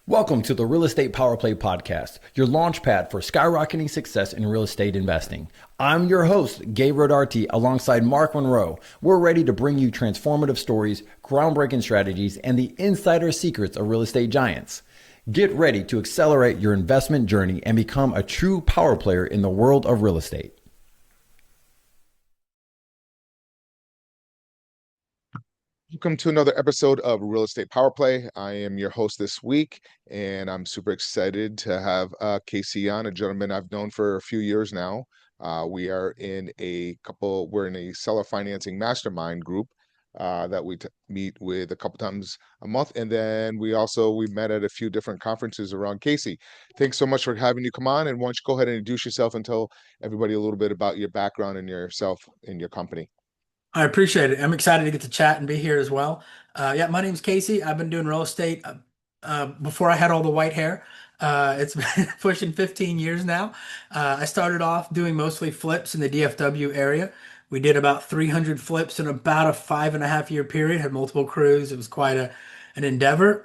Welcome to the Real Estate Power Play Podcast, your launch pad for skyrocketing success in real estate investing. I'm your host, Gabe Rodarte, alongside Mark Monroe. We're ready to bring you transformative stories, groundbreaking strategies, and the insider secrets of real estate giants. Get ready to accelerate your investment journey and become a true power player in the world of real estate. Welcome to another episode of Real Estate Power Play. I am your host this week, and I'm super excited to have Cayce on, a gentleman I've known for a few years now. We're in a seller financing mastermind group that we meet with a couple times a month, and then we met at a few different conferences around. Cayce, thanks so much for having you come on, and why don't you go ahead and introduce yourself and tell everybody a little bit about your background and yourself and your company. I appreciate it. I'm excited to get to chat and be here as well. Yeah, my name's Cayce. I've been doing real estate before I had all the white hair. It's been pushing 15 years now. I started off doing mostly flips in the DFW area. We did about 300 flips in about a 5.5 year period, had multiple crews. It was quite an endeavor.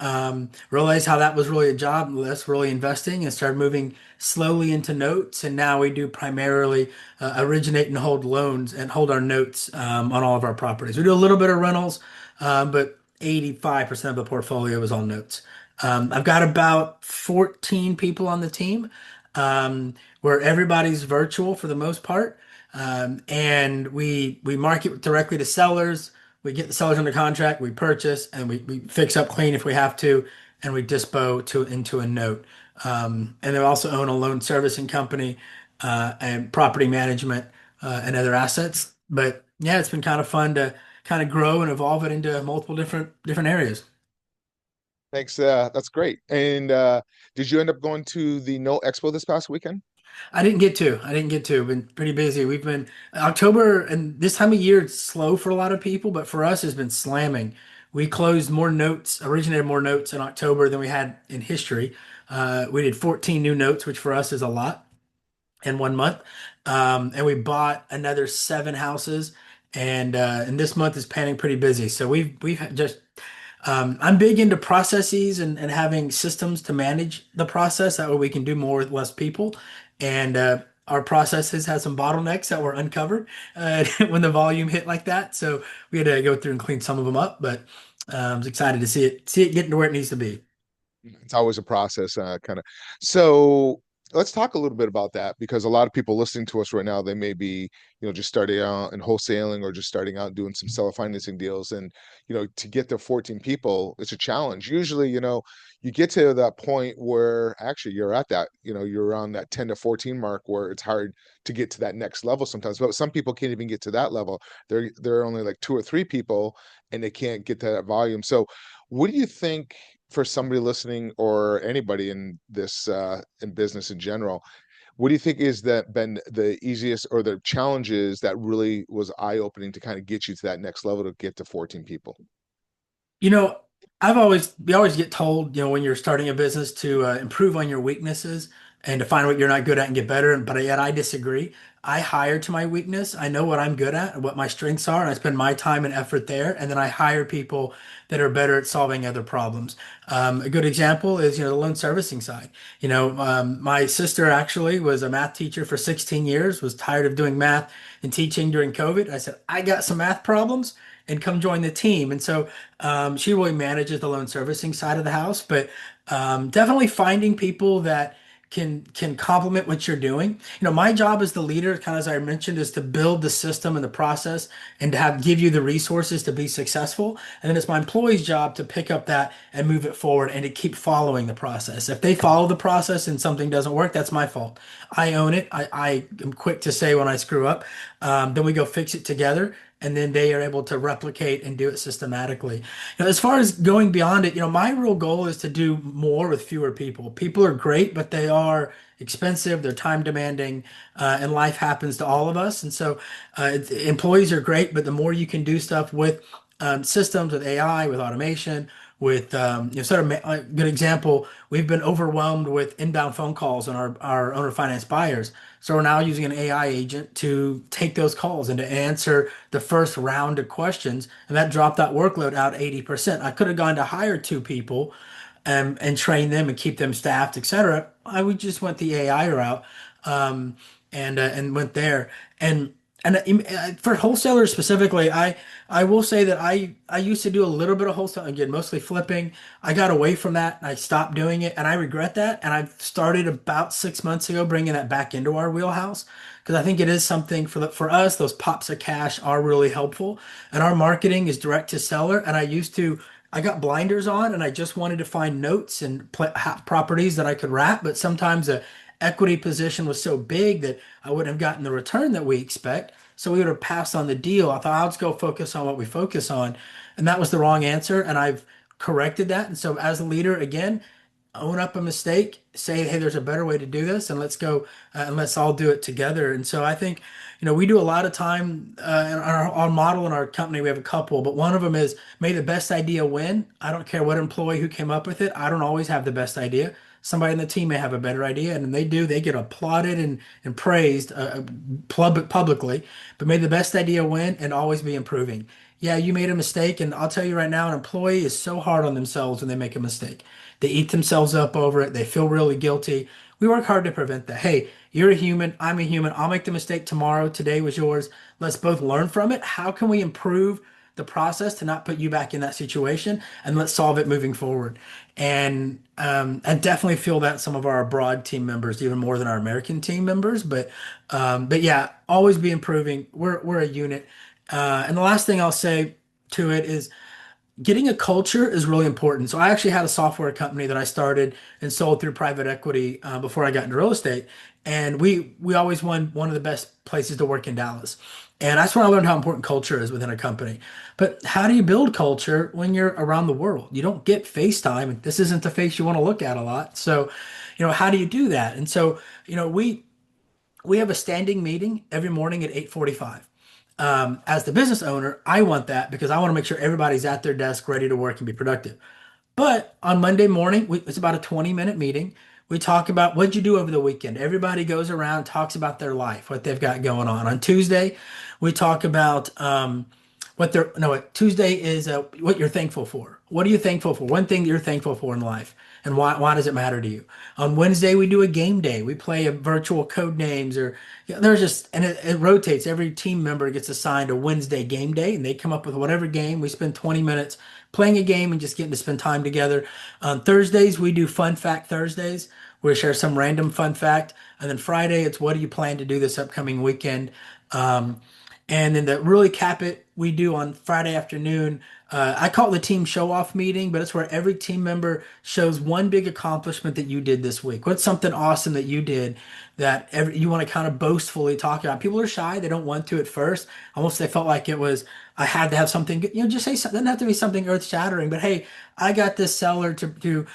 Realized how that was really a job, less really investing, and started moving slowly into notes. And now we do primarily originate and hold loans and hold our notes on all of our properties. We do a little bit of rentals, but 85% of the portfolio is all notes. I've got about 14 people on the team, where everybody's virtual for the most part. And we market directly to sellers. We get the sellers under contract, we purchase, and we fix up clean if we have to, and we dispo into a note. And they also own a loan servicing company, and property management, and other assets. But yeah, it's been kind of fun to kind of grow and evolve it into multiple different areas. Thanks. That's great. And did you end up going to the No Expo this past weekend? I didn't get to. I didn't get to. Been pretty busy. We've been October and this time of year it's slow for a lot of people, but for us it's been slamming. We closed more notes, originated more notes in October than we had in history. We did 14 new notes, which for us is a lot in 1 month. And we bought another 7 houses, and this month is panning pretty busy. So we've just I'm big into processes and having systems to manage the process. That way we can do more with less people. And our processes had some bottlenecks that were uncovered when the volume hit like that. So we had to go through and clean some of them up. But I was excited to see it getting to where it needs to be. It's always a process, kind of. So let's talk a little bit about that because a lot of people listening to us right now, they may be, just starting out in wholesaling or just starting out doing some seller financing deals. And, to get to 14 people, it's a challenge. Usually, you get to that point where actually you're at that, you're around that 10 to 14 mark where it's hard to get to that next level sometimes. But some people can't even get to that level. They're only like 2 or 3 people and they can't get to that volume. So what do you think for somebody listening or anybody in this in business in general, what do you think is that been the easiest or the challenges that really was eye-opening to kind of get you to that next level to get to 14 people? You know, we always get told, when you're starting a business to improve on your weaknesses and to find what you're not good at and get better. But yet I disagree. I hire to my weakness. I know what I'm good at and what my strengths are, and I spend my time and effort there. And then I hire people that are better at solving other problems. A good example is, the loan servicing side. My sister actually was a math teacher for 16 years, was tired of doing math and teaching during COVID. I said, I got some math problems and come join the team. And so she really manages the loan servicing side of the house, but definitely finding people that can complement what you're doing. My job as the leader, kind of as I mentioned, is to build the system and the process and to give you the resources to be successful. And then it's my employee's job to pick up that and move it forward and to keep following the process. If they follow the process and something doesn't work, that's my fault. I own it. I am quick to say when I screw up. Then we go fix it together, and then they are able to replicate and do it systematically. As far as going beyond it, my real goal is to do more with fewer people. People are great, but they are expensive, they're time demanding, and life happens to all of us. And so employees are great, but the more you can do stuff with systems, with AI, with automation, with a good example, we've been overwhelmed with inbound phone calls on our owner finance buyers. So we're now using an AI agent to take those calls and to answer the first round of questions, and that dropped that workload out 80%. I could have gone to hire 2 people and train them and keep them staffed, etc. I would just went the AI route, um, and went there. And for wholesalers specifically, I will say that I used to do a little bit of wholesale again, mostly flipping. I got away from that and I stopped doing it, and I regret that. And I've started about 6 months ago bringing that back into our wheelhouse because I think it is something for us. Those pops of cash are really helpful, and our marketing is direct to seller. And I got blinders on and I just wanted to find notes and properties that I could wrap, but sometimes the equity position was so big that I wouldn't have gotten the return that we expect. So we would have passed on the deal. I thought, I'll just go focus on what we focus on. And that was the wrong answer. And I've corrected that. And so as a leader, again, own up a mistake, say, hey, there's a better way to do this, and let's go and let's all do it together. And so I think, we do a lot of time in our model in our company. We have a couple, but one of them is may the best idea win. I don't care what employee who came up with it. I don't always have the best idea. Somebody in the team may have a better idea, and they do. They get applauded and praised publicly. But may the best idea win and always be improving. Yeah, you made a mistake, and I'll tell you right now, an employee is so hard on themselves when they make a mistake. They eat themselves up over it. They feel really guilty. We work hard to prevent that. Hey, you're a human. I'm a human. I'll make the mistake tomorrow. Today was yours. Let's both learn from it. How can we improve the process to not put you back in that situation? And let's solve it moving forward. And I definitely feel that some of our abroad team members, even more than our American team members. But yeah, always be improving. We're a unit. And the last thing I'll say to it is getting a culture is really important. So I actually had a software company that I started and sold through private equity before I got into real estate, and we always won one of the best places to work in Dallas. And that's when I learned how important culture is within a company. But how do you build culture when you're around the world? You don't get FaceTime. This isn't the face you want to look at a lot. So, how do you do that? And so, we have a standing meeting every morning at 8:45. As the business owner, I want that because I want to make sure everybody's at their desk ready to work and be productive. But on Monday morning, it's about a 20-minute meeting. We talk about what'd you do over the weekend. Everybody goes around, talks about their life, what they've got going on. On Tuesday, we talk about what they're no, Tuesday is what you're thankful for. What are you thankful for? One thing that you're thankful for in life, and why does it matter to you? On Wednesday, we do a game day. We play a virtual code names, or there's just and it rotates. Every team member gets assigned a Wednesday game day, and they come up with whatever game. We spend 20 minutes playing a game and just getting to spend time together. On Thursdays, we do Fun Fact Thursdays. We share some random fun fact, and then Friday, it's what do you plan to do this upcoming weekend? Um, and then to really cap it, we do on Friday afternoon. I call it the team show off meeting, but it's where every team member shows one big accomplishment that you did this week. What's something awesome that you did that you want to kind of boastfully talk about? People are shy; they don't want to at first. Almost they felt like it was I had to have something. Just say something. Doesn't have to be something earth shattering, but hey, I got this seller to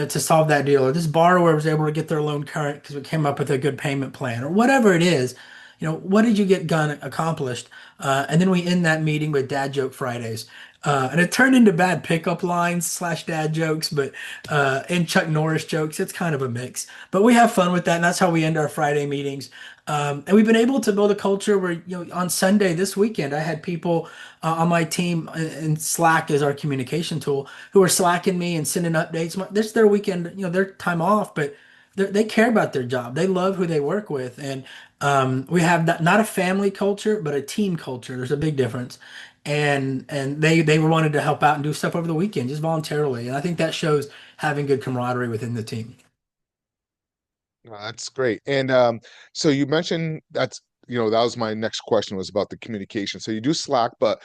solve that deal, or this borrower was able to get their loan current because we came up with a good payment plan, or whatever it is. What did you get done accomplished? And then we end that meeting with Dad Joke Fridays. And it turned into bad pickup lines slash dad jokes, but and Chuck Norris jokes. It's kind of a mix. But we have fun with that, and that's how we end our Friday meetings. And we've been able to build a culture where, on Sunday this weekend, I had people on my team in Slack as our communication tool who are slacking me and sending updates. This is their weekend, their time off, but they care about their job. They love who they work with, and we have not a family culture, but a team culture. There's a big difference, and they wanted to help out and do stuff over the weekend just voluntarily, and I think that shows having good camaraderie within the team. That's great. And so you mentioned that was my next question was about the communication. So you do Slack, but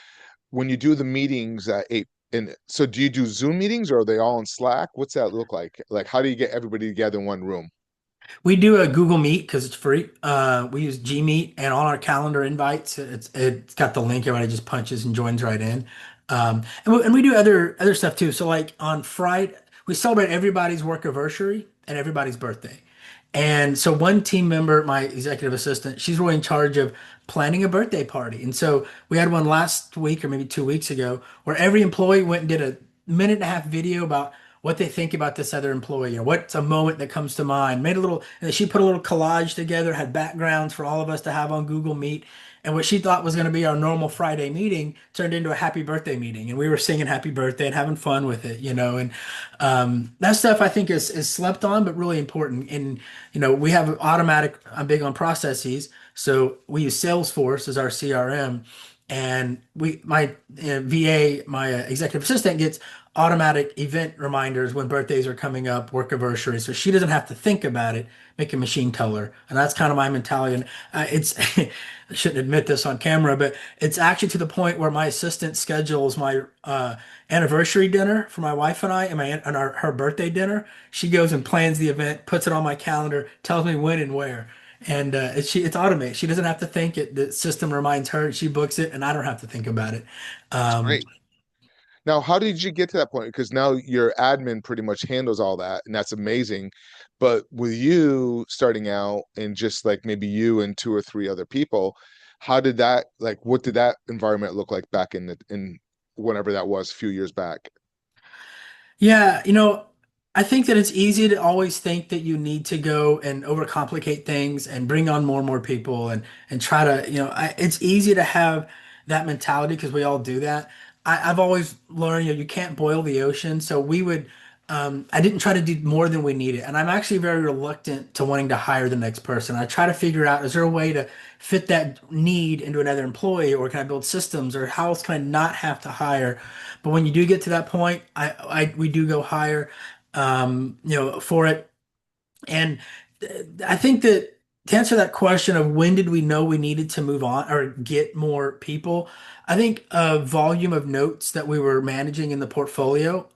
when you do the meetings at 8, and so do you do Zoom meetings or are they all in Slack? What's that look like? Like, how do you get everybody together in one room? We do a Google Meet because it's free. We use Gmeet, and on our calendar invites, it's got the link. Everybody just punches and joins right in. And we do other stuff too. So like on Friday, we celebrate everybody's work anniversary and everybody's birthday. And so one team member, my executive assistant, she's really in charge of planning a birthday party. And so we had one last week or maybe 2 weeks ago where every employee went and did a minute and a half video about what they think about this other employee, or what's a moment that comes to mind. Made a little, and she put a little collage together, had backgrounds for all of us to have on Google Meet. And what she thought was going to be our normal Friday meeting turned into a happy birthday meeting. And we were singing happy birthday and having fun with it, you know. And that stuff I think is slept on, but really important. And, you know, we have automatic, I'm big on processes. So we use Salesforce as our CRM. And my VA, my executive assistant, gets automatic event reminders when birthdays are coming up, work anniversaries, so she doesn't have to think about it. Make a machine tell her, and that's kind of my mentality. And it's I shouldn't admit this on camera, but it's actually to the point where my assistant schedules my anniversary dinner for my wife and I, and her birthday dinner. She goes and plans the event, puts it on my calendar, tells me when and where. And it's automated. She doesn't have to think it. The system reminds her, and she books it, and I don't have to think about it. That's Um, great. Now, how did you get to that point? Because now your admin pretty much handles all that, and that's amazing. But with you starting out and just like maybe you and two or three other people, how did that like what did that environment look like back in whenever that was a few years back? Yeah, you know, I think that it's easy to always think that you need to go and overcomplicate things and bring on more and more people and try to, you know, it's easy to have that mentality because we all do that. I've always learned, you know, you can't boil the ocean. So I didn't try to do more than we needed. And I'm actually very reluctant to wanting to hire the next person. I try to figure out, is there a way to fit that need into another employee, or can I build systems, or how else can I not have to hire? But when you do get to that point, we do go higher, you know, for it. And I think that to answer that question of when did we know we needed to move on or get more people, I think volume of notes that we were managing in the portfolio.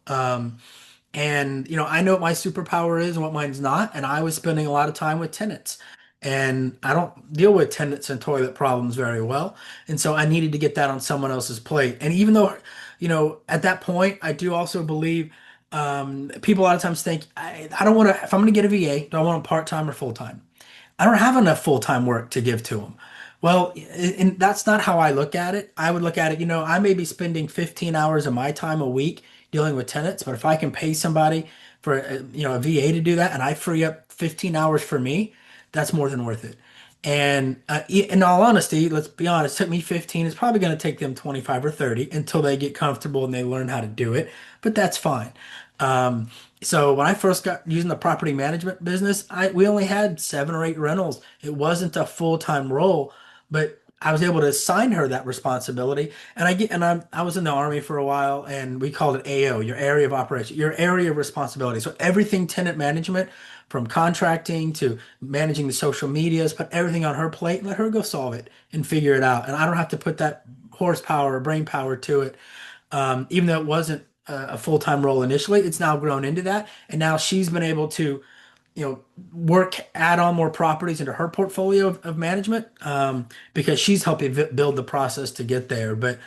And you know, I know what my superpower is and what mine's not, and I was spending a lot of time with tenants. And I don't deal with tenants and toilet problems very well. And so I needed to get that on someone else's plate. And even though, you know, at that point, I do also believe people a lot of times think, I don't want to, if I'm going to get a VA, do I want them part-time or full-time? I don't have enough full-time work to give to them. Well, and that's not how I look at it. I would look at it, you know, I may be spending 15 hours of my time a week dealing with tenants, but if I can pay somebody for, you know, a VA to do that and I free up 15 hours for me, that's more than worth it. And in all honesty, let's be honest, it took me 15. It's probably going to take them 25 or 30 until they get comfortable and they learn how to do it, but that's fine. Um, so when I first got using the property management business, we only had 7 or 8 rentals. It wasn't a full-time role, but I was able to assign her that responsibility. And I was in the Army for a while, and we called it AO, your area of operation, your area of responsibility. So everything tenant management, from contracting to managing the social medias, put everything on her plate and let her go solve it and figure it out. And I don't have to put that horsepower or brain power to it. Even though it wasn't a full-time role initially, it's now grown into that. And now she's been able to, you know, add on more properties into her portfolio of management, because she's helping build the process to get there. But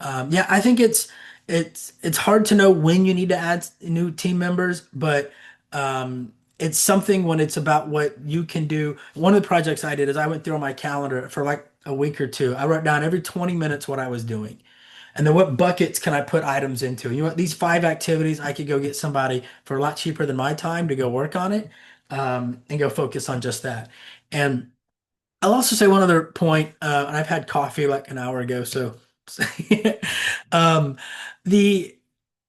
yeah, I think it's hard to know when you need to add new team members, but it's something when it's about what you can do. One of the projects I did is I went through on my calendar for like a week or two. I wrote down every 20 minutes what I was doing. And then what buckets can I put items into? You know what? These 5 activities, I could go get somebody for a lot cheaper than my time to go work on it, and go focus on just that. And I'll also say one other point, and I've had coffee like an hour ago, so um, the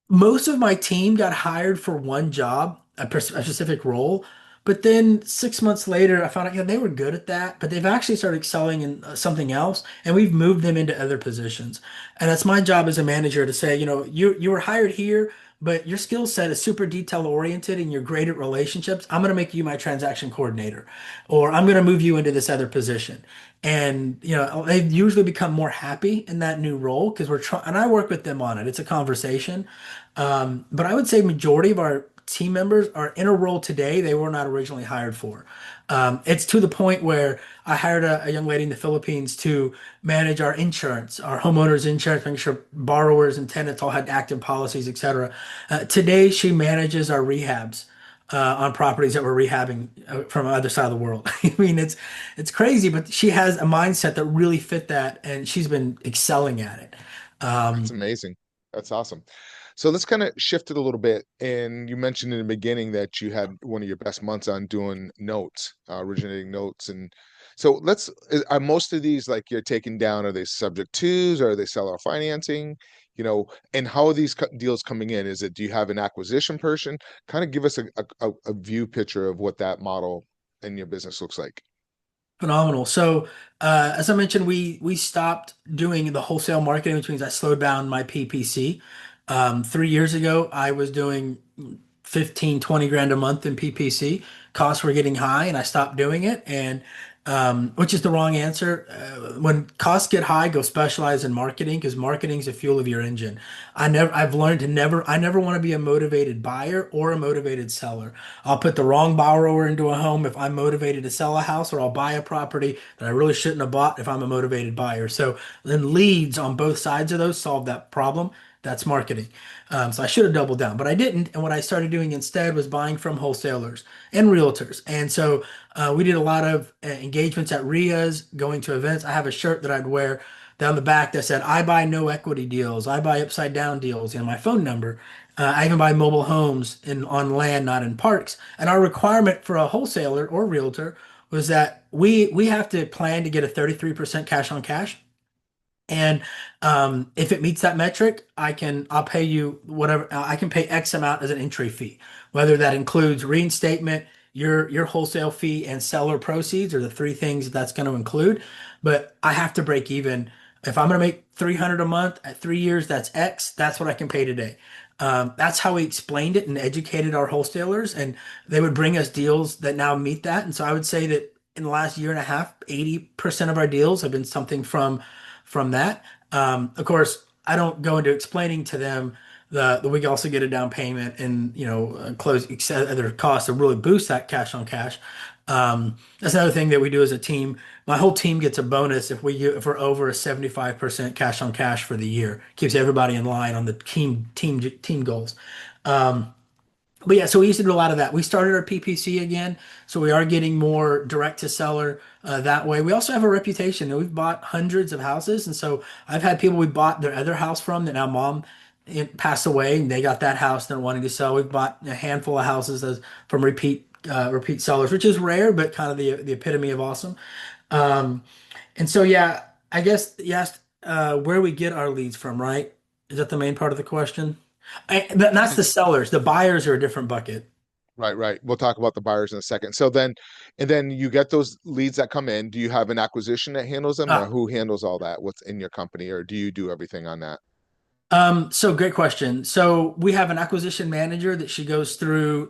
most of my team got hired for one job, a specific role. But then 6 months later, I found out, they were good at that, but they've actually started excelling in something else, and we've moved them into other positions. And that's my job as a manager to say, you were hired here, but your skill set is super detail oriented and you're great at relationships. I'm going to make you my transaction coordinator, or I'm going to move you into this other position. And they've usually become more happy in that new role because we're trying, and I work with them on it. It's a conversation. But I would say majority of our team members are in a role today they were not originally hired for. It's to the point where I hired a young lady in the Philippines to manage our insurance, our homeowners insurance, making sure borrowers and tenants all had active policies, etc. Today, she manages our rehabs on properties that we're rehabbing from the other side of the world. I mean, it's crazy, but she has a mindset that really fit that, and she's been excelling at it. That's Um, amazing. That's awesome. So let's kind of shift it a little bit. And you mentioned in the beginning that you had one of your best months on doing notes, originating notes. And so are most of these like you're taking down, are they subject twos? Or are they seller financing? And how are these deals coming in? Do you have an acquisition person? Kind of give us a view picture of what that model in your business looks like. Phenomenal. So, as I mentioned, we stopped doing the wholesale marketing, which means I slowed down my PPC. 3 years ago, I was doing 15, 20 grand a month in PPC. Costs were getting high, and I stopped doing it. And which is the wrong answer. When costs get high, go specialize in marketing because marketing is the fuel of your engine. I've learned I never want to be a motivated buyer or a motivated seller. I'll put the wrong borrower into a home if I'm motivated to sell a house, or I'll buy a property that I really shouldn't have bought if I'm a motivated buyer. So then leads on both sides of those solve that problem. That's marketing. So I should have doubled down, but I didn't. And what I started doing instead was buying from wholesalers and realtors. And so we did a lot of engagements at RIAs, going to events. I have a shirt that I'd wear down the back that said, I buy no equity deals. I buy upside down deals, and my phone number. I even buy mobile homes on land, not in parks. And our requirement for a wholesaler or realtor was that we have to plan to get a 33% cash on cash. And if it meets that metric, I'll pay you whatever. I can pay X amount as an entry fee, whether that includes reinstatement, your wholesale fee, and seller proceeds are the three things that's going to include. But I have to break even. If I'm going to make 300 a month at 3 years, that's X. That's what I can pay today. That's how we explained it and educated our wholesalers, and they would bring us deals that now meet that. And so I would say that in the last year and a half, 80% of our deals have been something from that. Of course, I don't go into explaining to them the we can also get a down payment and close other costs to really boost that cash on cash. That's another thing that we do as a team. My whole team gets a bonus if we're over a 75% cash on cash for the year. Keeps everybody in line on the team goals. But yeah, so we used to do a lot of that. We started our PPC again, so we are getting more direct to seller that way. We also have a reputation, and we've bought hundreds of houses, and so I've had people we bought their other house from that now mom passed away, and they got that house they're wanting to sell. We've bought a handful of houses from repeat sellers, which is rare, but kind of the epitome of awesome. Um, and so yeah, I guess you asked where we get our leads from, right? Is that the main part of the question? That's the sellers. The buyers are a different bucket. Right, right. We'll talk about the buyers in a second. And then you get those leads that come in. Do you have an acquisition that handles them, or Ah, who handles all that? What's in your company, or do you do everything on that? so great question. So we have an acquisition manager that she's really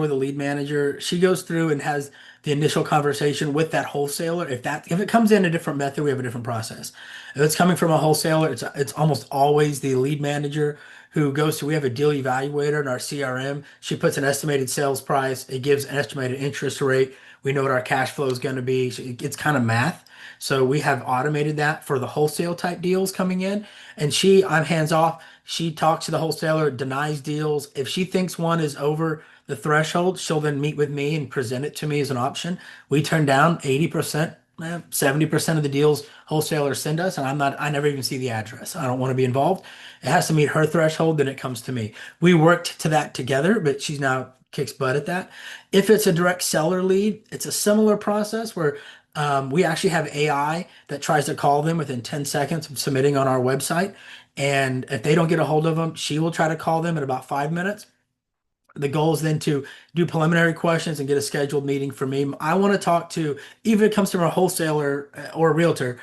the lead manager. She goes through and has the initial conversation with that wholesaler. If it comes in a different method, we have a different process. If it's coming from a wholesaler, it's almost always the lead manager who goes to, we have a deal evaluator in our CRM. She puts an estimated sales price. It gives an estimated interest rate. We know what our cash flow is going to be. It's kind of math. So we have automated that for the wholesale type deals coming in. And I'm hands off. She talks to the wholesaler, denies deals. If she thinks one is over the threshold, she'll then meet with me and present it to me as an option. We turn down 80%, 70% of the deals wholesalers send us, and I never even see the address. I don't want to be involved. It has to meet her threshold, then it comes to me. We worked to that together, but she's now kicks butt at that. If it's a direct seller lead, it's a similar process where we actually have AI that tries to call them within 10 seconds of submitting on our website. And if they don't get a hold of them, she will try to call them in about 5 minutes. The goal is then to do preliminary questions and get a scheduled meeting for me. I want to talk to, even if it comes from a wholesaler or a realtor,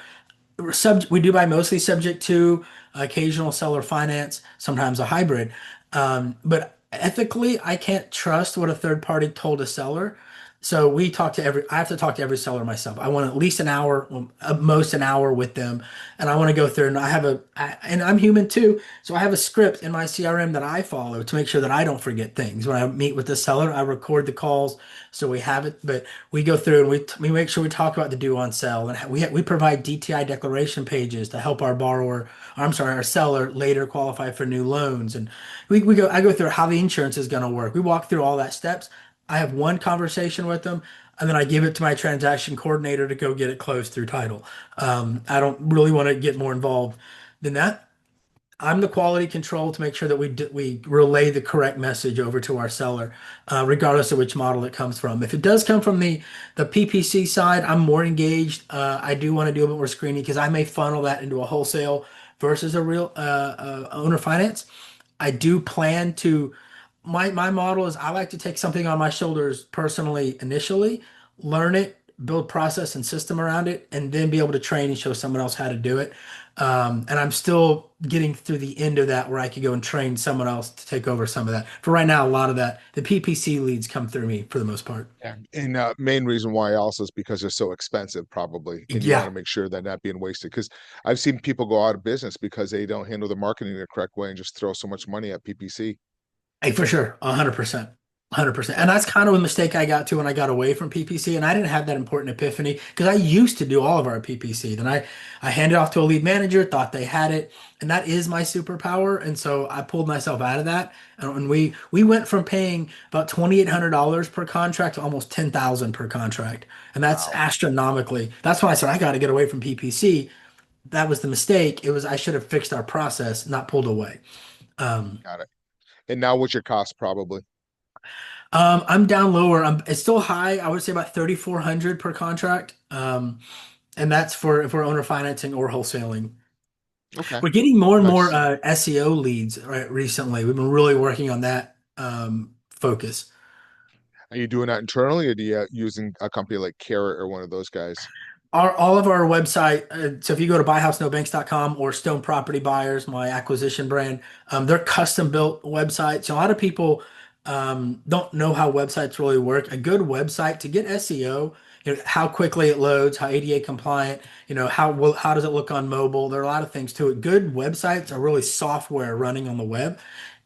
we do buy mostly subject to occasional seller finance, sometimes a hybrid. But ethically, I can't trust what a third party told a seller. So I have to talk to every seller myself. I want at least an hour, well, at most an hour with them. And I want to go through and and I'm human too. So I have a script in my CRM that I follow to make sure that I don't forget things. When I meet with the seller, I record the calls so we have it, but we go through and we make sure we talk about the due on sale, and we provide DTI declaration pages to help our seller later qualify for new loans. And I go through how the insurance is going to work. We walk through all that steps. I have one conversation with them, and then I give it to my transaction coordinator to go get it closed through title. I don't really want to get more involved than that. I'm the quality control to make sure that we relay the correct message over to our seller, regardless of which model it comes from. If it does come from the PPC side, I'm more engaged. I do want to do a bit more screening because I may funnel that into a wholesale versus a real owner finance. I do plan to. My model is I like to take something on my shoulders personally initially, learn it, build process and system around it, and then be able to train and show someone else how to do it. And I'm still getting through the end of that where I could go and train someone else to take over some of that. For right now, a lot of that, the PPC leads come through me for the most part. Yeah. And main reason why also is because they're so expensive, probably, and you want Yeah. to make sure they're not being wasted. Because I've seen people go out of business because they don't handle the marketing the correct way and just throw so much money at PPC. Hey, for sure, 100%. 100%. And that's kind of a mistake I got to when I got away from PPC. And I didn't have that important epiphany because I used to do all of our PPC. Then I handed off to a lead manager, thought they had it. And that is my superpower. And so I pulled myself out of that. And we went from paying about $2,800 per contract to almost 10,000 per contract. And that's Wow. astronomically. That's why I said I got to get away from PPC. That was the mistake. It was I should have fixed our process, not pulled away. Um, Got it. And now what's your cost probably? I'm down lower. It's still high. I would say about 3,400 per contract. And that's for if we're owner financing or wholesaling. Okay. We're getting more and more Nice. SEO leads right recently. We've been really working on that focus. Are you doing that internally or do you using a company like Carrot or one of those guys? All of our website, so if you go to buyhousenobanks.com or Stone Property Buyers, my acquisition brand, they're custom built websites. So a lot of people don't know how websites really work. A good website to get SEO, how quickly it loads, how ADA compliant, how does it look on mobile? There are a lot of things to it. Good websites are really software running on the web,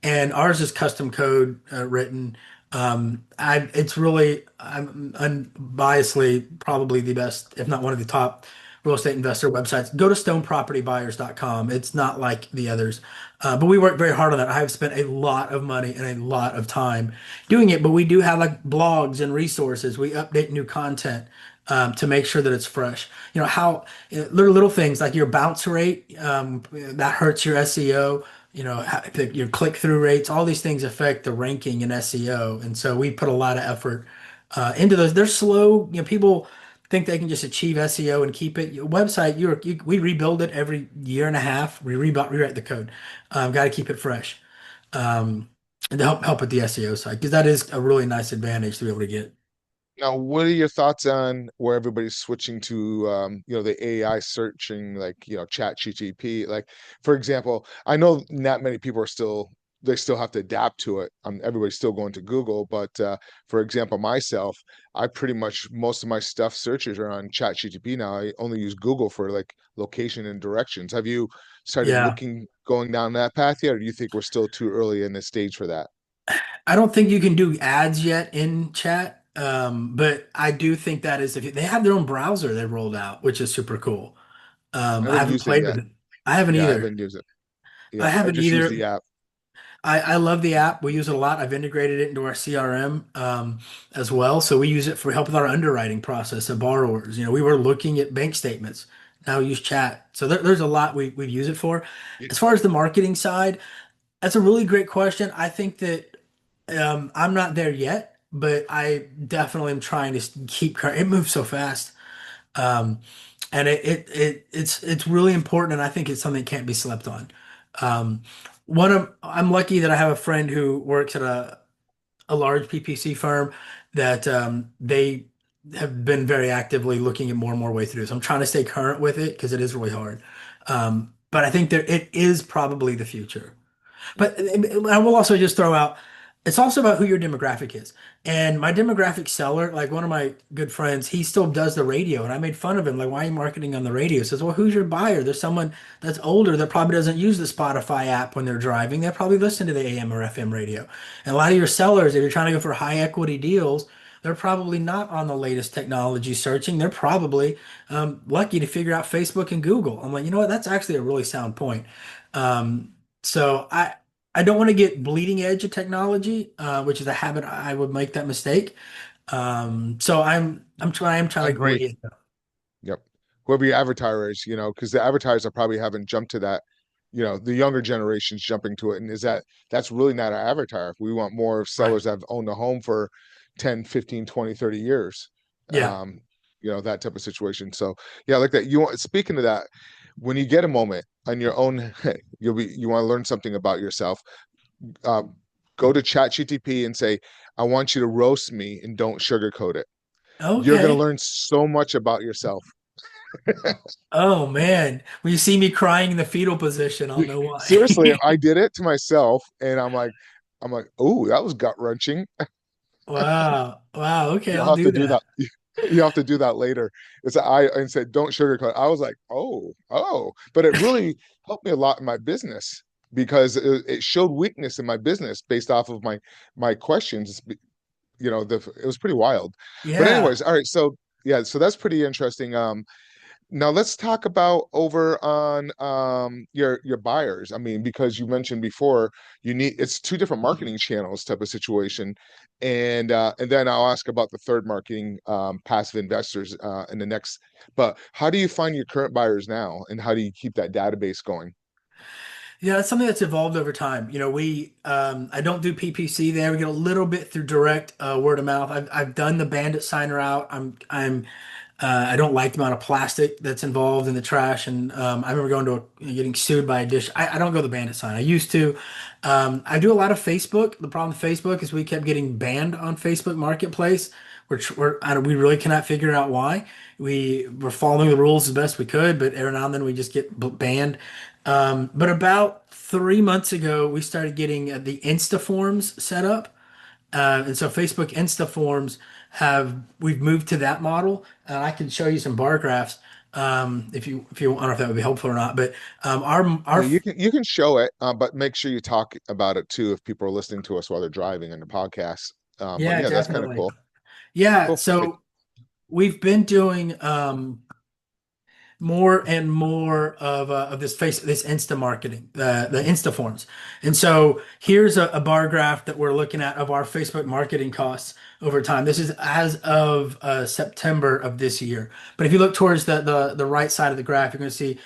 and ours is custom code written. It's really, I'm unbiasedly probably the best, if not one of the top real estate investor websites. Go to stonepropertybuyers.com. It's not like the others. But we work very hard on that. I have spent a lot of money and a lot of time doing it, but we do have like blogs and resources. We update new content to make sure that it's fresh. Little things like your bounce rate, that hurts your SEO. Your click-through rates, all these things affect the ranking in SEO. And so we put a lot of effort into those. They're slow. People think they can just achieve SEO and keep it. Your website, we rebuild it every year and a half. We rewrite the code. Got to keep it fresh. And to help with the SEO side, because that is a really nice advantage to be able to get. Now, what are your thoughts on where everybody's switching to, the AI searching, like, Chat GTP? Like, for example, I know not many people they still have to adapt to it. Everybody's still going to Google, but for example, myself, I pretty much most of my stuff searches are on Chat GTP now. I only use Google for like location and directions. Have you started Yeah. going down that path yet, or do you think we're still too early in the stage for that? I don't think you can do ads yet in chat. But I do think that is if they have their own browser they rolled out, which is super cool. I I haven't haven't used it played yet. with it. I haven't Yeah, I either. haven't used it. I Yeah, I haven't just use the either. app. I love the app. We use it a lot. I've integrated it into our CRM as well. So we use it for help with our underwriting process of borrowers. We were looking at bank statements. Now we use chat. So there's a lot we use it for. As far as the marketing side, that's a really great question. I think that I'm not there yet, but I definitely am trying to keep. It moves so fast. Um, and it's really important, and I think it's something that can't be slept on. Um, I'm lucky that I have a friend who works at a large PPC firm that they have been very actively looking at more and more ways to do. So I'm trying to stay current with it because it is really hard. But I think that it is probably the future. But I will also just throw out, it's also about who your demographic is. And my demographic seller, like one of my good friends, he still does the radio. And I made fun of him, like, why are you marketing on the radio? He says, well, who's your buyer? There's someone that's older that probably doesn't use the Spotify app when they're driving. They'll probably listen to the AM or FM radio. And a lot of your sellers, if you're trying to go for high equity deals, they're probably not on the latest technology searching. They're probably lucky to figure out Facebook and Google. I'm like, you know what? That's actually a really sound point. So I don't want to get bleeding edge of technology, which is a habit I would make that mistake. So I'm trying I to agree. gauge. Yep. Whoever your advertiser is, because the advertisers probably haven't jumped to that, the younger generations jumping to it. And that's really not our avatar. If we want more of Right. sellers that have owned a home for 10, 15, 20, 30 years, Yeah. that type of situation. So yeah, I like that. Speaking of that, when you get a moment on your own, you want to learn something about yourself, uh, go to ChatGTP and say, I want you to roast me and don't sugarcoat it. You're going to Okay. learn so much about yourself. Oh man. When you see me crying in the fetal position, I'll know why. Seriously, I did it to myself, and I'm like, oh, that was gut wrenching. Wow. Wow. Okay, You'll I'll have do to do that. that. You have to do that later. It's I and said, don't sugarcoat. I was like, oh, but it really helped me a lot in my business because it showed weakness in my business based off of my questions. It was pretty wild. But Yeah. anyways, all right. So yeah, so that's pretty interesting. Now let's talk about over on your buyers. I mean, because you mentioned before it's two different marketing channels type of situation. And then I'll ask about the third marketing passive investors in the next. But how do you find your current buyers now and how do you keep that database going? Yeah, it's something that's evolved over time. I don't do PPC there. We get a little bit through direct word of mouth. I've done the bandit signer out. I don't like the amount of plastic that's involved in the trash, and I remember getting sued by a dish. I don't go the bandit sign. I used to. I do a lot of Facebook. The problem with Facebook is we kept getting banned on Facebook Marketplace, which we really cannot figure out why. We were following the rules as best we could, but every now and then we just get banned. But about 3 months ago, we started getting the Insta forms set up. And so Facebook Insta forms we've moved to that model. I can show you some bar graphs if you I don't know if that would be helpful or not, but our Yeah, you can show it, but make sure you talk about it too if people are listening to us while they're driving in the podcast. But yeah, yeah, that's kind of definitely. cool. Yeah, Cool. so we've been doing more and more of this Insta marketing, the Insta forms. And so here's a bar graph that we're looking at of our Facebook marketing costs over time. This is as of September of this year. But if you look towards the right side of the graph, you're going to see,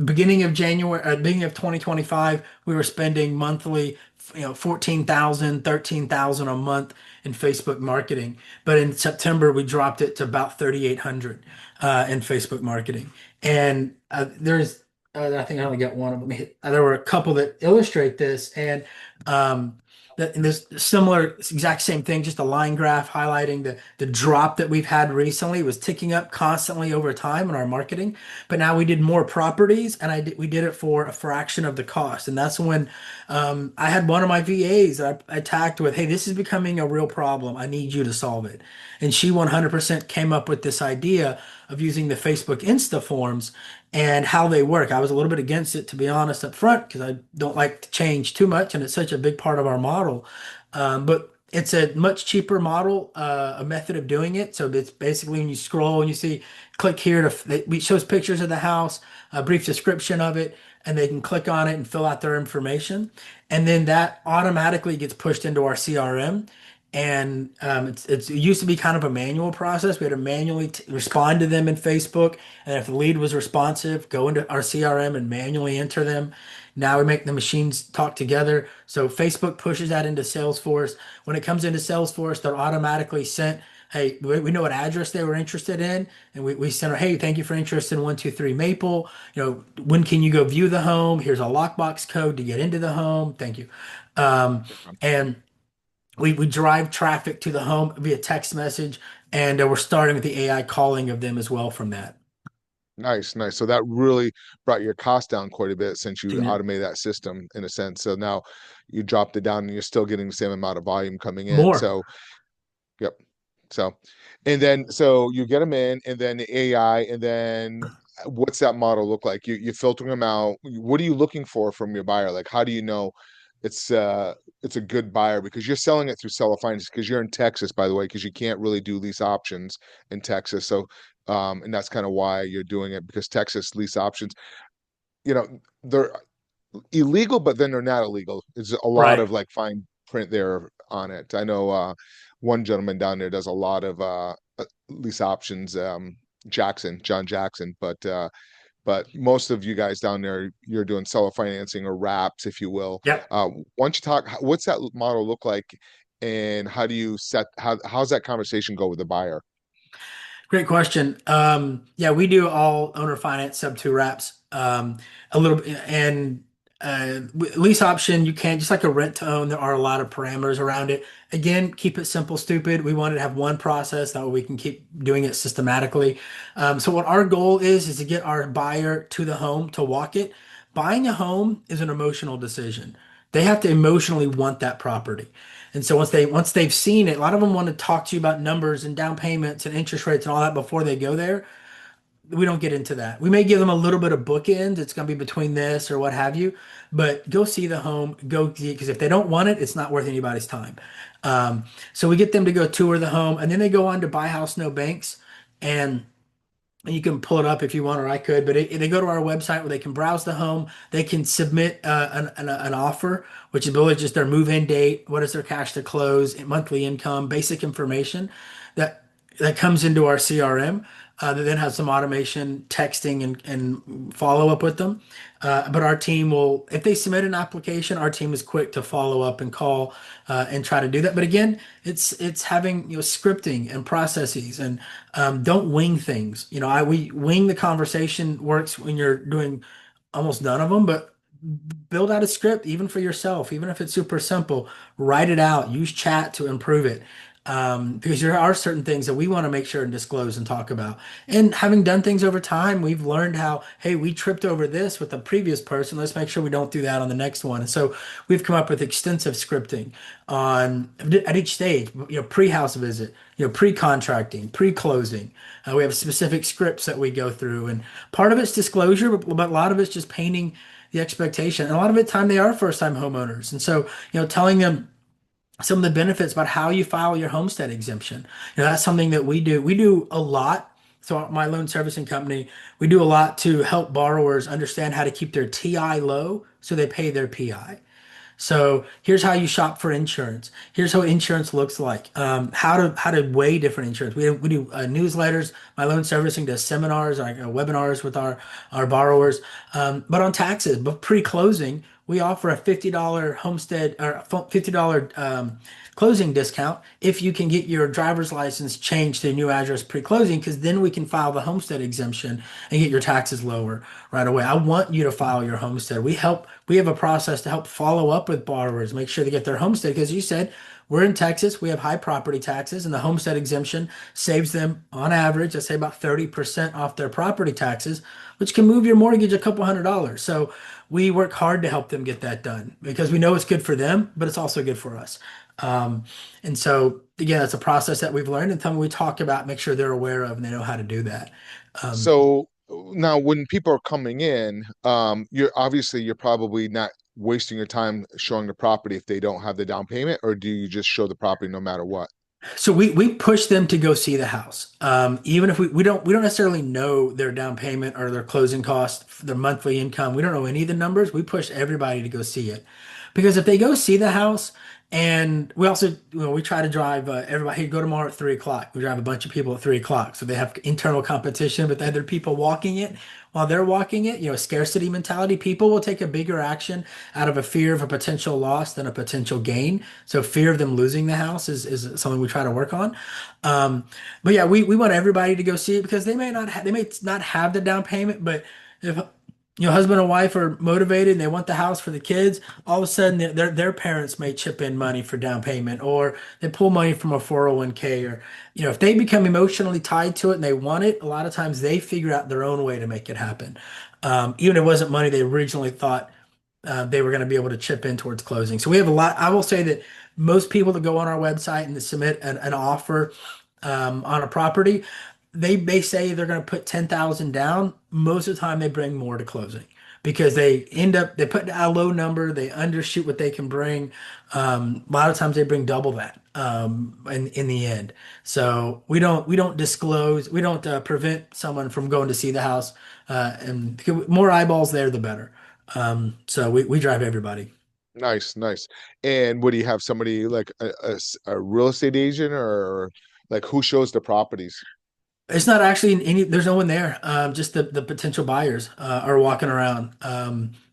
beginning of 2025, we were spending monthly, 14,000, 13,000 a month in Facebook marketing. But in September, we dropped it to about 3,800 in Facebook marketing. And I think I only got one of them. There were a couple that illustrate this, and um, and this similar, exact same thing, just a line graph highlighting the drop that we've had recently. It was ticking up constantly over time in our marketing, but now we did more properties, and we did it for a fraction of the cost. And that's when I had one of my VAs that I tagged with, "Hey, this is becoming a real problem. I need you to solve it." And she 100% came up with this idea of using the Facebook Insta forms and how they work. I was a little bit against it, to be honest, up front, because I don't like to change too much, and it's such a big part of our model. But it's a much cheaper model, a method of doing it. So it's basically when you scroll and you see, click here it shows pictures of the house, a brief description of it, and they can click on it and fill out their information. And then that automatically gets pushed into our CRM. And it used to be kind of a manual process. We had to manually respond to them in Facebook. And if the lead was responsive, go into our CRM and manually enter them. Now we make the machines talk together. So Facebook pushes that into Salesforce. When it comes into Salesforce, they're automatically sent. Hey, we know what address they were interested in, and we send her, hey, thank you for interest in 123 Maple. When can you go view the home? Here's a lockbox code to get into the home. Thank you. And we drive traffic to the home via text message, and we're starting with the AI calling of them as well from that. Nice, nice. So that really brought your cost down quite a bit since you Significant. automated that system in a sense. So now you dropped it down and you're still getting the same amount of volume coming in. More. So, yep. So, and then so you get them in, and then the AI, and then what's that model look like? You filtering them out. What are you looking for from your buyer? Like, how do you know it's it's a good buyer because you're selling it through seller finance because you're in Texas, by the way, because you can't really do lease options in Texas. So, and that's kind of why you're doing it because Texas lease options, you know, they're illegal, but then they're not illegal. There's a lot Right. of like fine print there on it. I know one gentleman down there does a lot of lease options, John Jackson, but but most of you guys down there, you're doing seller financing or wraps, if you will. Yep. Why don't you talk, what's that model look like, and how do you set, how's that conversation go with the buyer? Great question. Yeah, we do all owner finance sub two wraps. A little bit and lease option, you can't just like a rent to own. There are a lot of parameters around it. Again, keep it simple, stupid. We wanted to have one process that way we can keep doing it systematically. So what our goal is to get our buyer to the home to walk it. Buying a home is an emotional decision. They have to emotionally want that property. And so once they've seen it, a lot of them want to talk to you about numbers and down payments and interest rates and all that before they go there. We don't get into that. We may give them a little bit of bookends. It's going to be between this or what have you, but go see the home, go see it because if they don't want it, it's not worth anybody's time. So we get them to go tour the home, and then they go on to Buy House No Banks, and you can pull it up if you want, or I could, but they go to our website where they can browse the home. They can submit an offer, which is really just their move-in date, what is their cash to close, monthly income, basic information that that comes into our CRM. That then has some automation, texting, and follow up with them. But our team will, if they submit an application, our team is quick to follow up and call and try to do that. But again, it's having scripting and processes and don't wing things. We wing the conversation works when you're doing almost none of them, but build out a script even for yourself, even if it's super simple. Write it out. Use chat to improve it. Because there are certain things that we want to make sure and disclose and talk about. And having done things over time, we've learned how, hey, we tripped over this with the previous person. Let's make sure we don't do that on the next one. And so we've come up with extensive scripting on at each stage, pre-house visit, pre-contracting, pre-closing. We have specific scripts that we go through, and part of it's disclosure, but a lot of it's just painting the expectation. And a lot of it time they are first-time homeowners, and so telling them some of the benefits about how you file your homestead exemption. That's something that we do. We do a lot. So my loan servicing company, we do a lot to help borrowers understand how to keep their TI low so they pay their PI. So here's how you shop for insurance. Here's how insurance looks like. How to weigh different insurance. We do newsletters. My loan servicing does seminars, like webinars with our borrowers. But on taxes, but pre-closing, we offer a $50 homestead or $50 closing discount if you can get your driver's license changed to a new address pre-closing, because then we can file the homestead exemption and get your taxes lower right away. I want you to file your homestead. We have a process to help follow up with borrowers, make sure they get their homestead, because you said we're in Texas, we have high property taxes, and the homestead exemption saves them on average, let's say about 30% off their property taxes, which can move your mortgage a couple $100s. So we work hard to help them get that done because we know it's good for them, but it's also good for us. And so again, it's a process that we've learned and something we talk about, make sure they're aware of and they know how to do that. Um, So now when people are coming in, you're probably not wasting your time showing the property if they don't have the down payment, or do you just show the property no matter what? so we push them to go see the house. Even if we don't necessarily know their down payment or their closing cost, their monthly income. We don't know any of the numbers. We push everybody to go see it. Because if they go see the house, and we also, we try to drive everybody, hey, go tomorrow at 3 o'clock. We drive a bunch of people at 3 o'clock. So they have internal competition with other people walking it. While they're walking it, scarcity mentality, people will take a bigger action out of a fear of a potential loss than a potential gain. So fear of them losing the house is something we try to work on. Um, but yeah, we want everybody to go see it because they may not have the down payment, but if husband and wife are motivated and they want the house for the kids, all of a sudden their parents may chip in money for down payment, or they pull money from a 401k, or if they become emotionally tied to it and they want it, a lot of times they figure out their own way to make it happen. Even if it wasn't money they originally thought they were going to be able to chip in towards closing. So we have a lot. I will say that most people that go on our website and submit an offer on a property, they say they're going to put 10,000 down. Most of the time, they bring more to closing because they put a low number, they undershoot what they can bring. A lot of times, they bring double that in the end. So we don't disclose, we don't prevent someone from going to see the house, and more eyeballs there, the better. So we drive everybody. Nice, nice. And would you have somebody like a real estate agent, or like who shows the properties? It's not actually any, there's no one there. Just the potential buyers are walking around.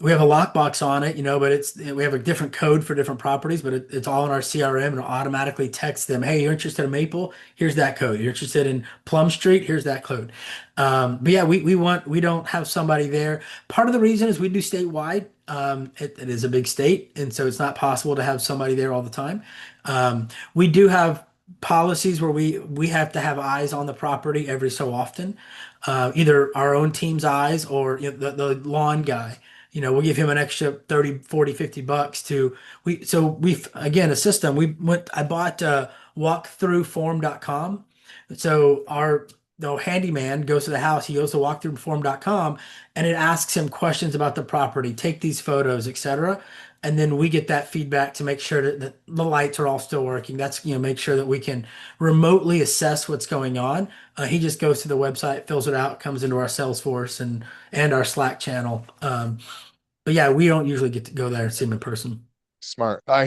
We have a lockbox on it, but we have a different code for different properties, but it's all in our CRM and it'll automatically text them, hey, you're interested in Maple? Here's that code. You're interested in Plum Street? Here's that code. But yeah, we don't have somebody there. Part of the reason is we do statewide. It is a big state, and so it's not possible to have somebody there all the time. We do have policies where we have to have eyes on the property every so often, either our own team's eyes or the lawn guy. We'll give him an extra 30, 40, $50 to we've again a system. I bought walkthroughform.com. So our the handyman goes to the house, he goes to walkthroughform.com and it asks him questions about the property, take these photos, etc. And then we get that feedback to make sure that the lights are all still working. That's, make sure that we can remotely assess what's going on. He just goes to the website, fills it out, comes into our Salesforce and our Slack channel. But yeah, we don't usually get to go there and see him in person. Smart. I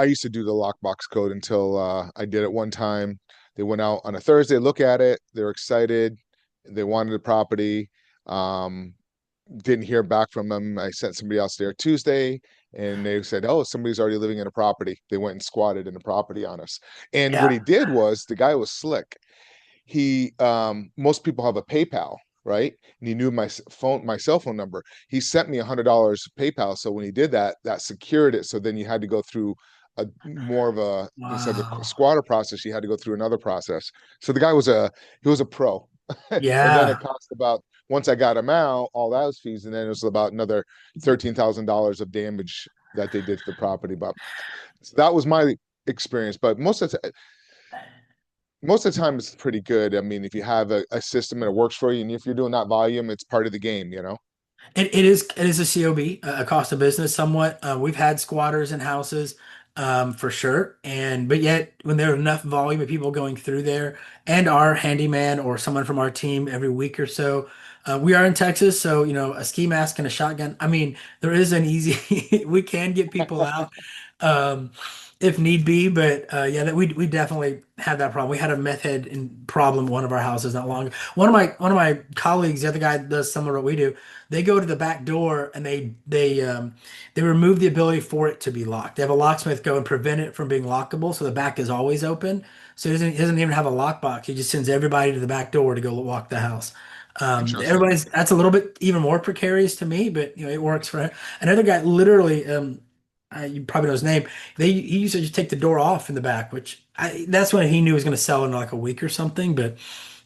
used to do the lockbox code until I did it one time. They went out on a Thursday, look at it. They're excited. They wanted the property. Um, didn't hear back from them. I sent somebody else there Tuesday and they said, oh, somebody's already living in a property. They went and squatted in the property on us. And what Yeah. he did was the guy was slick. He most people have a PayPal, right? And he knew my cell phone number. He sent me $100 PayPal. So when he did that, that secured it. So then you had to go through a more of a instead of the Wow. squatter process, you had to go through another process. So the guy was a pro. And then it Yeah. cost about once I got him out, all those fees, and then it was about another $13,000 of damage that they did to the property. But so that was my experience. But most of the time it's pretty good. I mean, if you have a system and it works for you, and if you're doing that volume, it's part of the game. It is a COB, a cost of business somewhat. We've had squatters in houses, for sure. But yet when there's enough volume of people going through there and our handyman or someone from our team every week or so, we are in Texas. So, a ski mask and a shotgun. I mean, there is an easy, we can get people out. Um, if need be, but yeah, that we definitely had that problem. We had a meth head problem in one of our houses not long ago. One of my colleagues, the other guy that does similar to what we do, they go to the back door and they remove the ability for it to be locked. They have a locksmith go and prevent it from being lockable, so the back is always open. So he doesn't even have a lockbox. He just sends everybody to the back door to go walk the house. Interesting. Everybody's that's a little bit even more precarious to me, but it works for him. Another guy literally, you probably know his name. He used to just take the door off in the back, which that's when he knew he was going to sell in like a week or something. But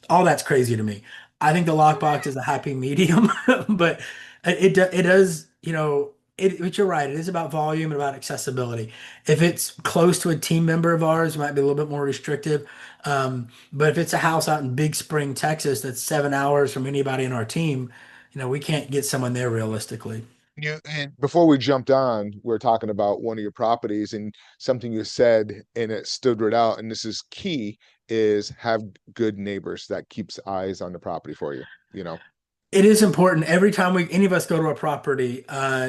all that's crazy to me. I think the lockbox is a happy medium, but it does, but you're right. It is about volume and about accessibility. If it's close to a team member of ours, it might be a little bit more restrictive. But if it's a house out in Big Spring, Texas, that's 7 hours from anybody in our team, we can't get someone there realistically. And before we jumped on, we are talking about one of your properties and something you said, and it stood right out. And this is key: is have good neighbors that keeps eyes on the property for you. You know, It is important every time any of us go to a property,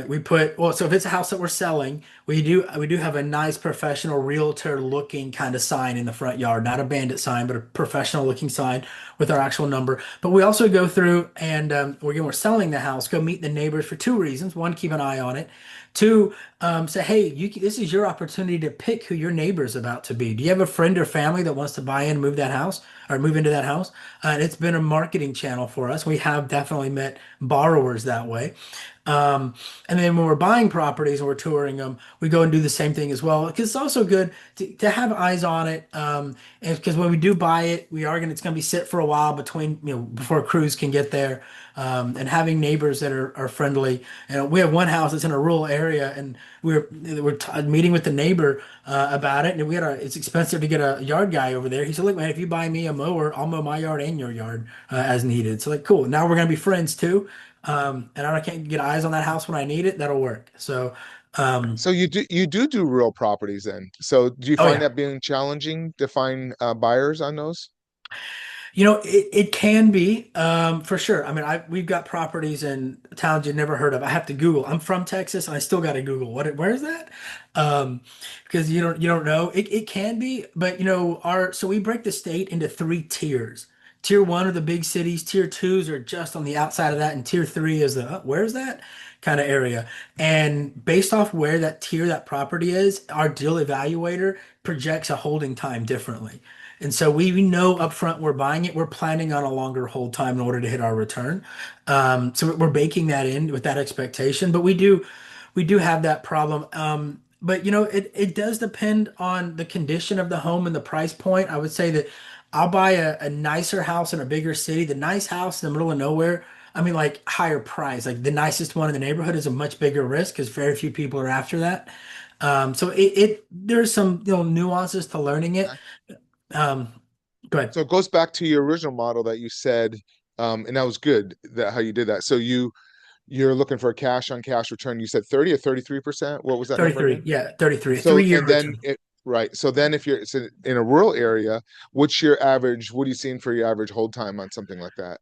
we put, well, so if it's a house that we're selling, we do have a nice professional realtor looking kind of sign in the front yard, not a bandit sign, but a professional looking sign with our actual number. But we also go through and we're selling the house, go meet the neighbors for two reasons. One, keep an eye on it. Two, say, hey, this is your opportunity to pick who your neighbor is about to be. Do you have a friend or family that wants to buy in and move that house or move into that house? And it's been a marketing channel for us. We have definitely met borrowers that way. Um, and then when we're buying properties and we're touring them, we go and do the same thing as well. Because it's also good to have eyes on it. And because when we do buy it, it's gonna be sit for a while before crews can get there. And having neighbors that are friendly. And we have one house that's in a rural area, and we're meeting with the neighbor about it. And it's expensive to get a yard guy over there. He said, "Look, man, if you buy me a mower, I'll mow my yard and your yard as needed." So like, cool. Now we're gonna be friends too. And I can't get eyes on that house when I need it. That'll work. So, um, so you do real properties then. So do you oh find yeah. that being challenging to find buyers on those? It can be, for sure. I mean, we've got properties in towns you've never heard of. I have to Google. I'm from Texas, and I still got to Google where is that? Um, because you don't know. It can be, but so we break the state into three tiers. Tier one are the big cities. Tier twos are just on the outside of that, and tier three is the where's that kind of area. And based off where that tier that property is, our deal evaluator projects a holding time differently. And so we know upfront we're buying it. We're planning on a longer hold time in order to hit our return. So we're baking that in with that expectation. But we do have that problem. But it does depend on the condition of the home and the price point. I would say that I'll buy a nicer house in a bigger city. The nice house in the middle of nowhere, I mean, like higher price. Like the nicest one in the neighborhood is a much bigger risk because very few people are after that. So there's some nuances to learning it. Okay. Um, Go ahead. So it goes back to your original model that you said, and that was good that how you did that. So you're looking for a cash on cash return. You said 30 or 33%. What was that number 33. again? Yeah, 33. So 3 year and then return. it right. So then if you're it's in a rural area, what's your average? What are you seeing for your average hold time on something like that?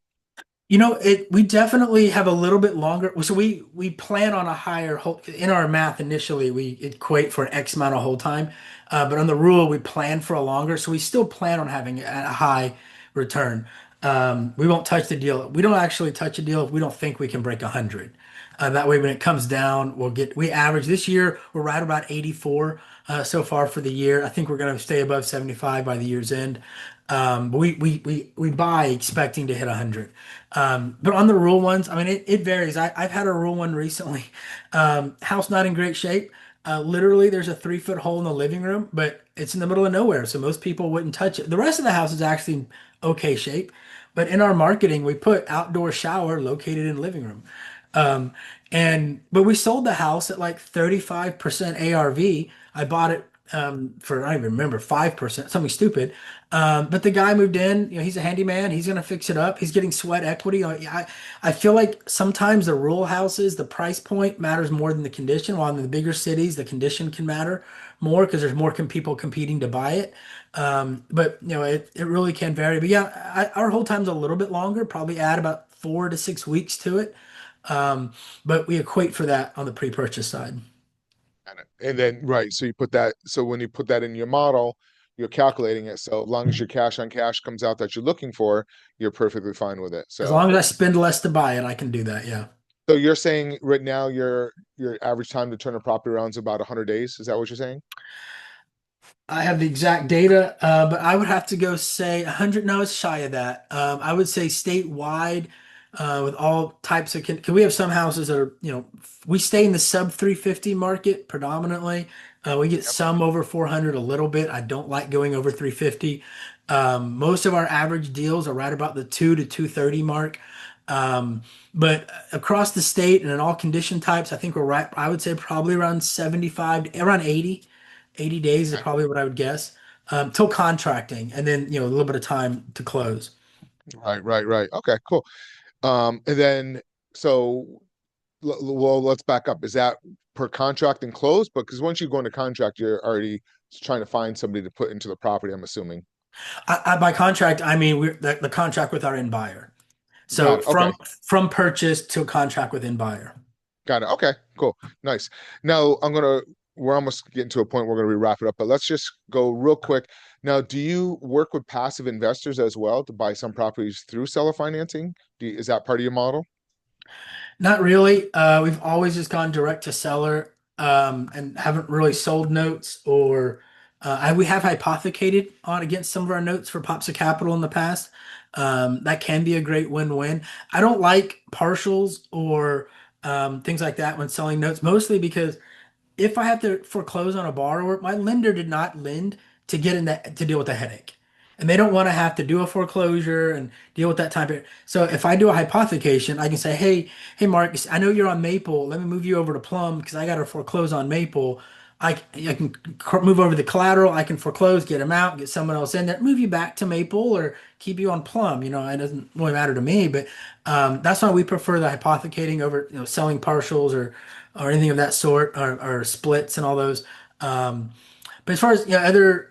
We definitely have a little bit longer. So we plan on a higher hold in our math initially. We equate for an X amount of hold time, but on the rule we plan for a longer. So we still plan on having a high return. We won't touch the deal. We don't actually touch a deal if we don't think we can break 100. That way, when it comes down, we average this year. We're right about 84 so far for the year. I think we're going to stay above 75 by the year's end. But we buy expecting to hit 100. But on the rule ones, I mean, it varies. I've had a rule one recently. House not in great shape. Literally, there's a 3 foot hole in the living room, but it's in the middle of nowhere, so most people wouldn't touch it. The rest of the house is actually in okay shape, but in our marketing, we put outdoor shower located in living room. Um, but we sold the house at like 35% ARV. I bought it for I don't even remember 5%, something stupid. But the guy moved in, he's a handyman, he's gonna fix it up. He's getting sweat equity. I feel like sometimes the rural houses, the price point matters more than the condition, while in the bigger cities, the condition can matter more because there's more people competing to buy it. But it really can vary. But yeah, our hold time's a little bit longer, probably add about 4 to 6 weeks to it. But we equate for that on the pre-purchase side. Got it. And then right, so you put that. So when you put that in your model, you're calculating it. So as long as your cash on cash comes out that you're looking for, you're perfectly fine with it. As So long as I spend less to buy it, I can do that. Yeah. so you're saying right now your average time to turn a property around is about 100 days. Is that what you're saying? I have the exact data, but I would have to go say 100. No, it's shy of that. I would say statewide, with all types of, can we have some houses that are, we stay in the sub 350 market predominantly. We get Yep. some over 400 a little bit. I don't like going over 350. Most of our average deals are right about the 2 to 230 mark. But across the state and in all condition types, I think we're right. I would say probably around 75, around 80. 80 days is Okay. probably what I would guess, till contracting, and then a little bit of time to close. Right, right, right. Okay, cool. And then so well, let's back up. Is that per contract and close? But because once you go into contract, you're already trying to find somebody to put into the property, I'm assuming. By contract, I mean the contract with our end buyer. Got So it. Okay. from purchase to contract with end buyer. Got it. Okay, cool. Nice. Now we're almost getting to a point where we're gonna wrap it up, but let's just go real quick. Now, do you work with passive investors as well to buy some properties through seller financing? Is that part of your model? Not really. We've always just gone direct to seller, and haven't really sold notes or we have hypothecated on against some of our notes for pops of capital in the past. That can be a great win-win. I don't like partials or things like that when selling notes, mostly because if I have to foreclose on a borrower, my lender did not lend to get in that to deal with the headache. And they don't want to have to do a foreclosure and deal with that time period. So if I do a hypothecation, I can say, hey, Mark, I know you're on Maple. Let me move you over to Plum because I got to foreclose on Maple. I can move over the collateral. I can foreclose, get them out, get someone else in there, move you back to Maple or keep you on Plum. It doesn't really matter to me, but that's why we prefer the hypothecating over selling partials or anything of that sort, or splits and all those. But as far as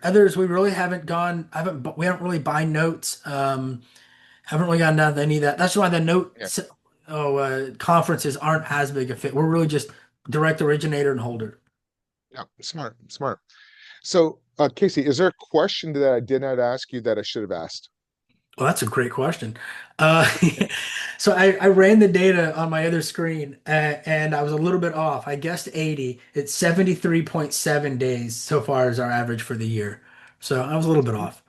others, we really haven't gone. We don't really buy notes. Haven't really gone down to any of that. That's why the Yeah. conferences aren't as big a fit. We're really just direct originator and holder. Yeah. Smart. Smart. So, Casey, is there a question that I did not ask you that I should have asked? Well, that's a great question. Uh, so I ran the data on my other screen and I was a little bit off. I guessed 80. It's 73.7 days so far as our average for the year. So I was a little bit off.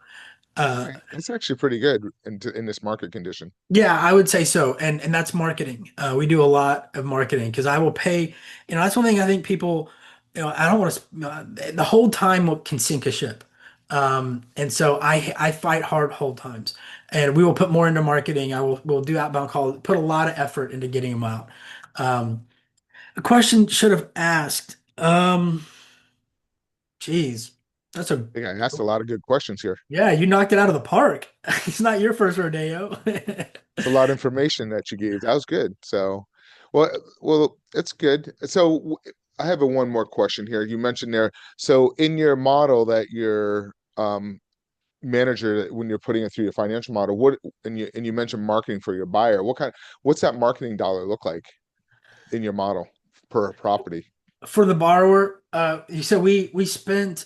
All Uh, right, that's actually pretty good in this market condition. Yeah, I would say so. And that's marketing. We do a lot of marketing because I will pay, that's one thing I think people, I don't want to, the hold time can sink a ship. And so I fight hard hold times and we will put more into marketing. We'll do outbound calls, put a lot of effort into getting them out. Um, a question should have asked, geez, that's a, Yeah, I asked a lot of good questions here. yeah, you knocked it out of the park. It's not your first rodeo. It's a lot of information that you gave. That was good. So, well, it's good. So, I have a one more question here. You mentioned there. So, in your model that your manager, when you're putting it through your financial model, and you mentioned marketing for your buyer. What's that marketing dollar look like in your model per property? For the borrower, you said we spent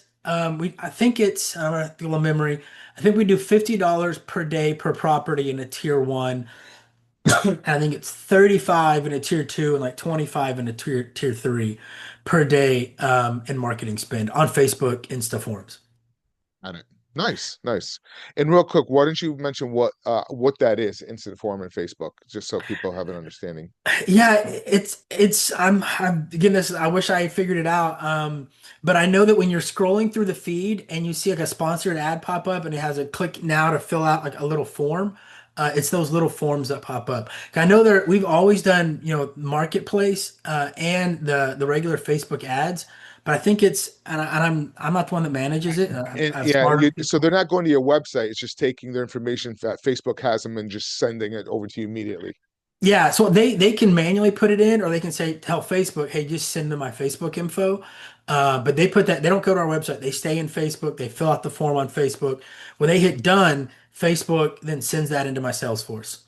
we I think it's I'm gonna do a little memory. I think we do $50 per day per property in a tier one. And I think it's 35 in a tier two and like 25 in a tier three per day in marketing spend on Facebook Insta forums. Got it. Nice, nice. And real quick, why don't you mention what that is, instant forum and Facebook, just so people have an understanding. Yeah, I'm getting this. I wish I figured it out. But I know that when you're scrolling through the feed and you see like a sponsored ad pop up and it has a click now to fill out like a little form, it's those little forms that pop up. I know we've always done, marketplace and the regular Facebook ads, but I think I'm not the one that manages it. And I have yeah, smarter so people. they're not going to your website. It's just taking their information that Facebook has them and just sending it over to you immediately. Yeah, so they can manually put it in, or they can say tell Facebook, hey, just send them my Facebook info. But they don't go to our website. They stay in Facebook. They fill out the form on Facebook. When they hit done, Facebook then sends that into my Salesforce.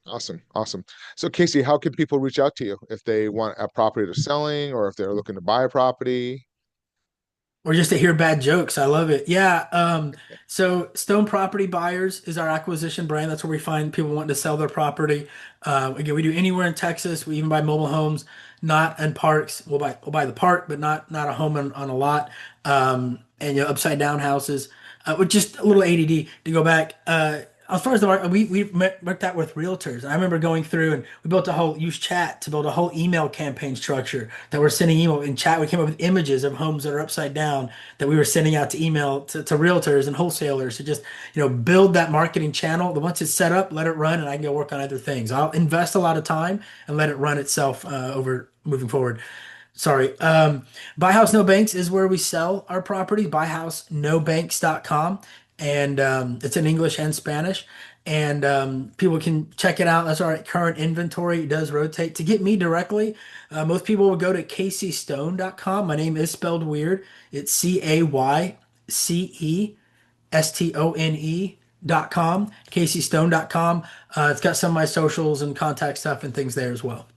Awesome, awesome. So Casey, how can people reach out to you if they want a property they're selling or if they're looking to buy a property? Or just to hear bad jokes. I love it. Yeah. So Stone Property Buyers is our acquisition brand. That's where we find people wanting to sell their property. Again, we do anywhere in Texas. We even buy mobile homes, not in parks. We'll buy the park, but not a home on a lot. And upside down houses. With just a little ADD to go back. As far as the market, worked that with realtors. I remember going through and we built a whole use chat to build a whole email campaign structure that we're sending email in chat. We came up with images of homes that are upside down that we were sending out to email to realtors and wholesalers to just build that marketing channel. But once it's set up, let it run, and I can go work on other things. I'll invest a lot of time and let it run itself over moving forward. Sorry. Buy House No Banks is where we sell our property, buyhousenobanks.com. And it's in English and Spanish. And people can check it out. That's our current inventory. It does rotate. To get me directly, most people will go to caycestone.com. My name is spelled weird. It's CayceStone.com, caycestone.com. It's got some of my socials and contact stuff and things there as well.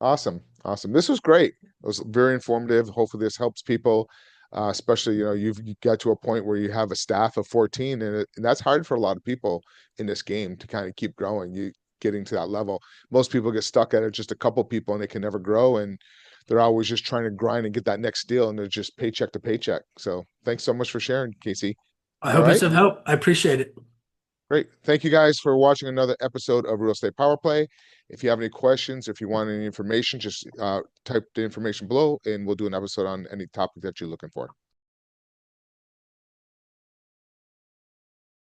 Awesome. Awesome. This was great. It was very informative. Hopefully this helps people, especially, you got to a point where you have a staff of 14 and that's hard for a lot of people in this game to kind of keep growing, you getting to that level. Most people get stuck at it, just a couple people, and they can never grow. And they're always just trying to grind and get that next deal. And they're just paycheck to paycheck. So thanks so much for sharing, Casey. I All hope it's right. of help. I appreciate it. Great. Thank you guys for watching another episode of Real Estate Power Play. If you have any questions, if you want any information, just type the information below and we'll do an episode on any topic that you're looking for.